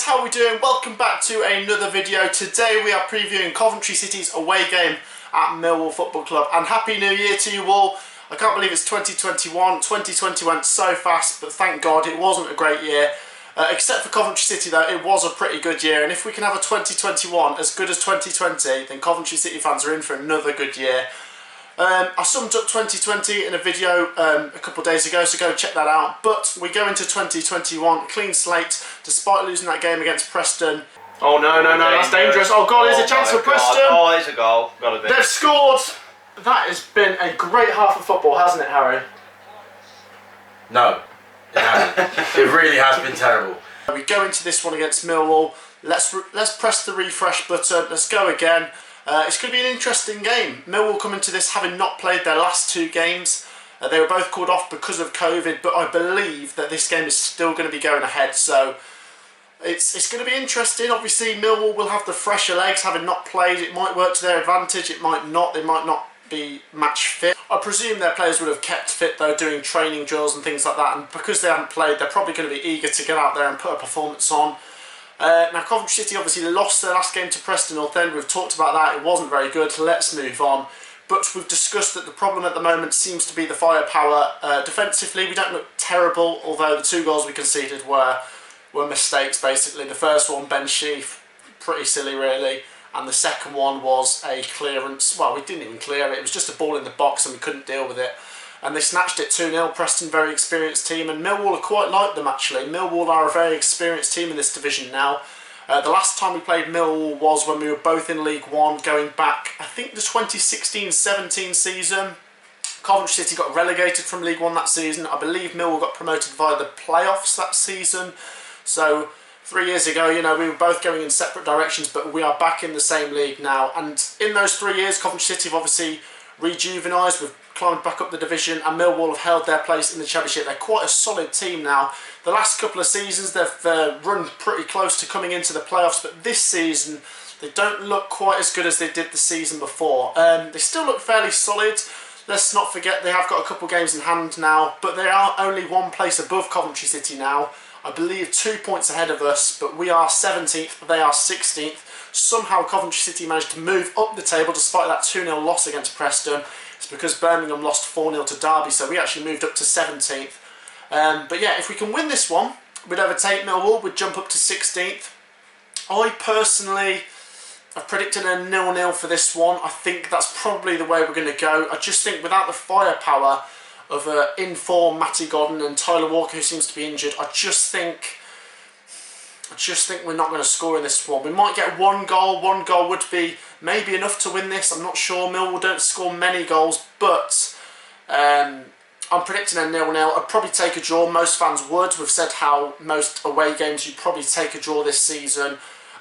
how are we doing? Welcome back to another video. Today we are previewing Coventry City's away game at Millwall Football Club, and Happy New Year to you all. I can't believe it's 2021. 2020 went so fast, but thank God it wasn't a great year. Except for Coventry City though, it was a pretty good year, and if we can have a 2021 as good as 2020, then Coventry City fans are in for another good year. I summed up 2020 in a video a couple of days ago, so go check that out. But we go into 2021, clean slate, despite losing that game against Preston. Oh no, that's dangerous. Oh God, there's a chance for Preston. Oh, there's a goal. Gotta be. They've scored. That has been a great half of football, hasn't it, Harry? No, it hasn't. It really has been terrible. We go into this one against Millwall. Let's press the refresh button. Let's go again. It's going to be an interesting game. Millwall come into this having not played their last two games. They were both called off because of COVID, but I believe that this game is still going to be going ahead. So it's going to be interesting. Obviously, Millwall will have the fresher legs, having not played. It might work to their advantage. It might not. They might not be match fit. I presume their players would have kept fit though, doing training drills and things like that. And because they haven't played, they're probably going to be eager to get out there and put a performance on. Now Coventry City obviously lost their last game to Preston North End. We've talked about that, it wasn't very good. Let's move on. But we've discussed that the problem at the moment seems to be the firepower. Defensively we don't look terrible, although the two goals we conceded were mistakes basically. The first one, Ben Sheaf, pretty silly really, and the second one was a clearance. Well, we didn't even clear it, it was just a ball in the box and we couldn't deal with it. And they snatched it 2-0. Preston, very experienced team, and Millwall are quite like them actually. Millwall are a very experienced team in this division now. The last time we played Millwall was when we were both in League One, going back, I think, the 2016-17 season. Coventry City got relegated from League One that season. I believe Millwall got promoted via the playoffs that season. So 3 years ago, you know, we were both going in separate directions, but we are back in the same league now. And in those 3 years, Coventry City have obviously rejuvenised. We've climbed back up the division, and Millwall have held their place in the Championship. They're quite a solid team now. The last couple of seasons they've run pretty close to coming into the playoffs, but this season they don't look quite as good as they did the season before. They still look fairly solid. Let's not forget they have got a couple of games in hand now, but they are only one place above Coventry City now. I believe 2 points ahead of us, but we are 17th, they are 16th. Somehow Coventry City managed to move up the table despite that 2-0 loss against Preston. It's because Birmingham lost 4-0 to Derby, so we actually moved up to 17th. But yeah, if we can win this one, we'd overtake Millwall, we'd jump up to 16th. I personally have predicted a 0-0 for this one. I think that's probably the way we're going to go. I just think without the firepower of in-form Matty Godden and Tyler Walker, who seems to be injured, I just think we're not going to score in this one. We might get one goal. One goal would be maybe enough to win this. I'm not sure. Millwall don't score many goals, but I'm predicting a 0-0. I'd probably take a draw. Most fans would. We've said how most away games you'd probably take a draw this season.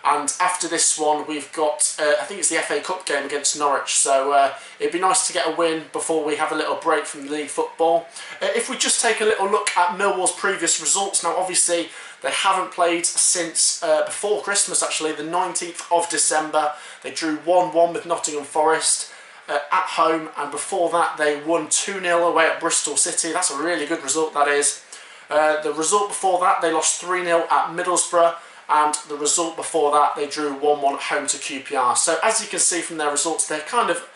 And after this one, we've got, I think it's the FA Cup game against Norwich. So it'd be nice to get a win before we have a little break from league football. If we just take a little look at Millwall's previous results, now obviously they haven't played since before Christmas actually, the 19th of December. They drew 1-1 with Nottingham Forest at home, and before that they won 2-0 away at Bristol City. That's a really good result, that is. The result before that, they lost 3-0 at Middlesbrough, and the result before that, they drew 1-1 at home to QPR. So as you can see from their results, they're kind of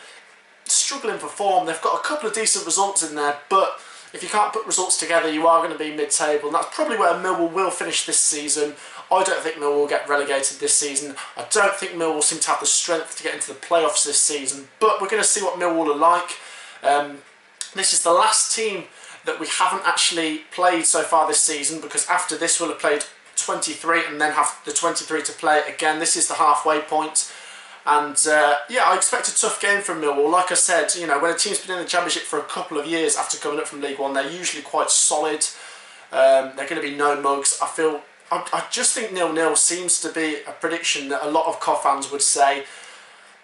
struggling for form. They've got a couple of decent results in there, but if you can't put results together, you are going to be mid-table, and that's probably where Millwall will finish this season. I don't think Millwall will get relegated this season. I don't think Millwall seem to have the strength to get into the playoffs this season, but we're going to see what Millwall are like. This is the last team that we haven't actually played so far this season, because after this we'll have played 23 and then have the 23 to play again. This is the halfway point. And yeah, I expect a tough game from Millwall. Like I said, you know, when a team's been in the Championship for a couple of years after coming up from League One, they're usually quite solid. They're going to be no mugs. I just think 0-0 seems to be a prediction that a lot of COV fans would say.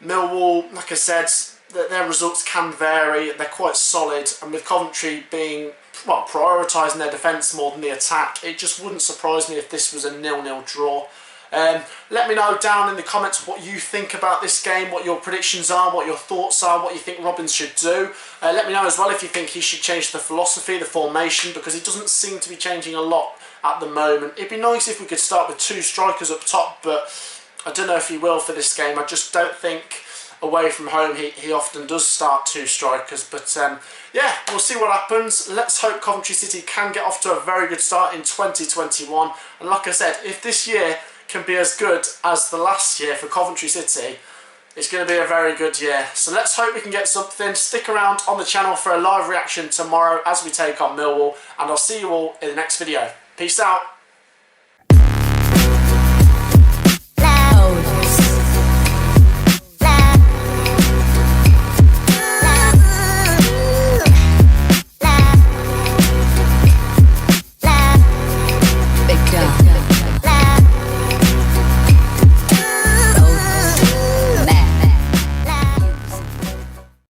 Millwall, like I said, their results can vary. They're quite solid, and with Coventry being, well, prioritising their defence more than the attack, it just wouldn't surprise me if this was a 0-0 draw. Let me know down in the comments what you think about this game, what your predictions are, what your thoughts are, what you think Robins should do. Let me know as well if you think he should change the philosophy, the formation, because he doesn't seem to be changing a lot at the moment. It'd be nice if we could start with 2 strikers up top, but I don't know if he will for this game. I just don't think away from home he often does start 2 strikers. But yeah, we'll see what happens. Let's hope Coventry City can get off to a very good start in 2021. And like I said, if this year can be as good as the last year for Coventry City, it's going to be a very good year. So let's hope we can get something. Stick around on the channel for a live reaction tomorrow as we take on Millwall. And I'll see you all in the next video. Peace out.